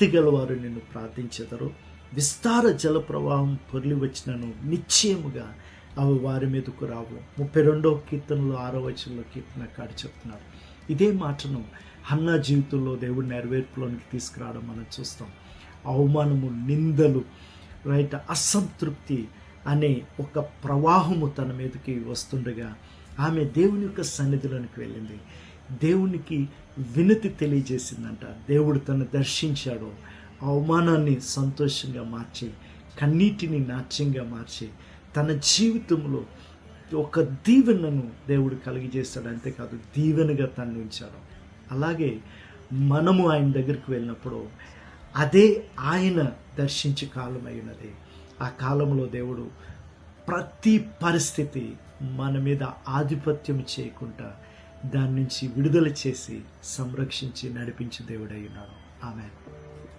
భక్తి గలవారు నిన్ను ప్రార్థించెదరు. విస్తార జల ప్రవాహం పొర్లి వచ్చినను నిశ్చయముగా అవి వారి మీదకు రావు. 32వ కీర్తనలో 6వ వచనంలో కీర్తనకారుడు చెప్తున్నాడు. ఇదే మాటను హన్నా జీవితంలో దేవుడు నెరవేర్పులోనికి తీసుకురావడం మనం చూస్తాం. అవమానము, నిందలు, అసంతృప్తి అనే ఒక ప్రవాహము తన మీదకి వస్తుండగా ఆమె దేవుని యొక్క సన్నిధిలోనికి వెళ్ళింది. దేవునికి వినతి తెలియజేసిందంట. దేవుడు తను దర్శించాడు. అవమానాన్ని సంతోషంగా మార్చి, కన్నీటిని నాట్యంగా మార్చి, తన జీవితంలో ఒక దీవెనను దేవుడు కలిగజేస్తాడు. అంతేకాదు, దీవెనగా తను ఉంచాడు. అలాగే మనము ఆయన దగ్గరికి వెళ్ళినప్పుడు అదే ఆయన దర్శించే కాలం అయినది. ఆ కాలంలో దేవుడు ప్రతి పరిస్థితి మన మీద ఆధిపత్యం చేయకుండా దాని నుంచి విడుదల చేసి సంరక్షించి నడిపించే దేవుడై ఉన్నాడు. ఆమేన్.